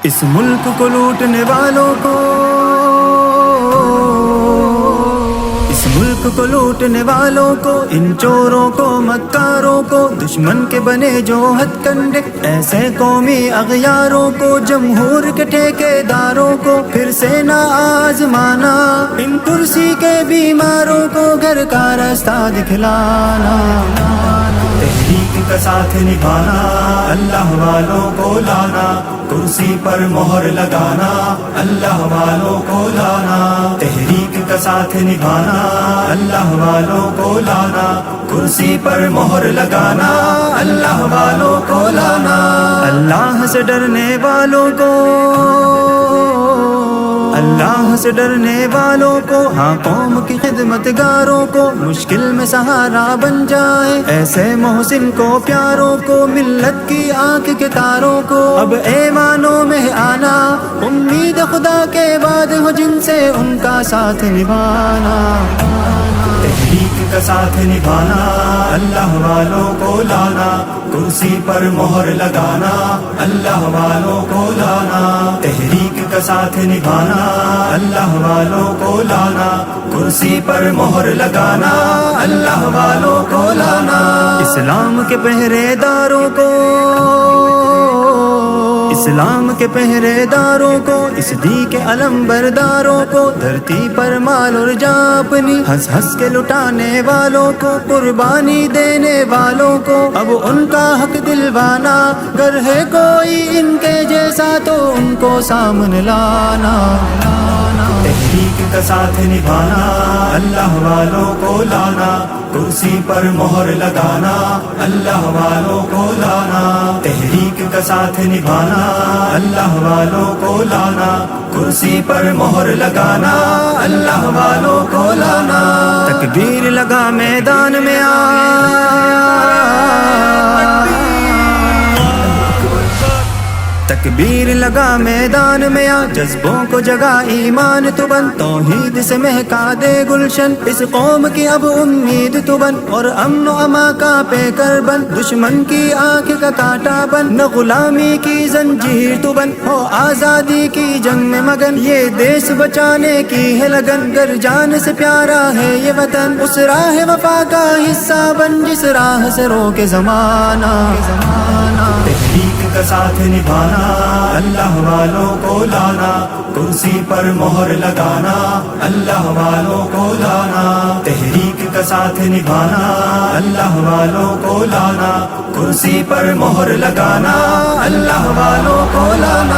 اس ملک کو لوٹنے والوں کو، اس ملک کو لوٹنے والوں کو، ان چوروں کو مکاروں کو، دشمن کے بنے جو ہتھ کنڈے ایسے قومی اغیاروں کو، جمہور کے ٹھیکے داروں کو پھر سے نہ آزمانا، ان کرسی کے بیماروں کو گھر کا راستہ دکھلانا، تحریک کا ساتھ نبھانا، اللہ والوں کو لانا، کرسی پر مہر لگانا، اللہ والوں کو لانا، تحریک کا ساتھ نبھانا، اللہ والوں کو لانا، کرسی پر مہر لگانا، اللہ والوں کو لانا، اللہ سے ڈرنے والوں کو، اللہ سے ڈرنے والوں کو، ہاں قوم کی خدمت گاروں کو مشکل میں سہارا بن جائے، ایسے محسن کو پیاروں کو، ملت کی آنکھ کے تاروں کو، اب ایمانوں میں آنا، امید خدا کے بعد ہو جن سے ان کا ساتھ نبھانا، تحریک کا ساتھ نبھانا، اللہ والوں کو لانا، کرسی پر مہر لگانا، اللہ والوں کو لانا، تحریک کا ساتھ نبھانا، اللہ والوں کو لانا، کرسی پر مہر لگانا، اللہ والوں کو لانا، اسلام کے پہرے داروں کو، اسلام کے پہرے داروں کو، اس دی کے علم برداروں کو، دھرتی پر مال اور جان اپنی ہنس ہنس کے لٹانے والوں کو، قربانی دینے والوں کو اب ان کا حق دلوانا، گر ہے کوئی ان کے جیسا تو ان کو سامنے لانا، تحریک کا ساتھ نبھانا، اللہ والوں کو لانا، کرسی پر مہر لگانا، اللہ والوں کو لانا، تحریک کا ساتھ نبھانا، اللہ والوں کو لانا، کرسی پر مہر لگانا، اللہ والوں کو لانا، تکبیر لگا میدان میں تکبیر لگا میدان میں آ، جذبوں کو جگا ایمان تو بن، توحید سے مہکا دے گلشن، اس قوم کی اب امید تو بن، اور امن و اما کا پیکر بن، دشمن کی آنکھ کا کانٹا بن، نہ غلامی کی زنجیر تو بن، ہو آزادی کی جنگ میں مگن، یہ دیش بچانے کی ہے لگن، گر جان سے پیارا ہے یہ وطن، اس راہ وفا کا حصہ بن جس راہ سے روکے زمانہ، تحریک کا ساتھ نبھانا، اللہ والوں کو لانا، کرسی پر مہر لگانا، اللہ والوں کو لانا، تحریک کا ساتھ نبھانا، اللہ والوں کو لانا، کرسی پر مہر لگانا، اللہ والوں کو لانا۔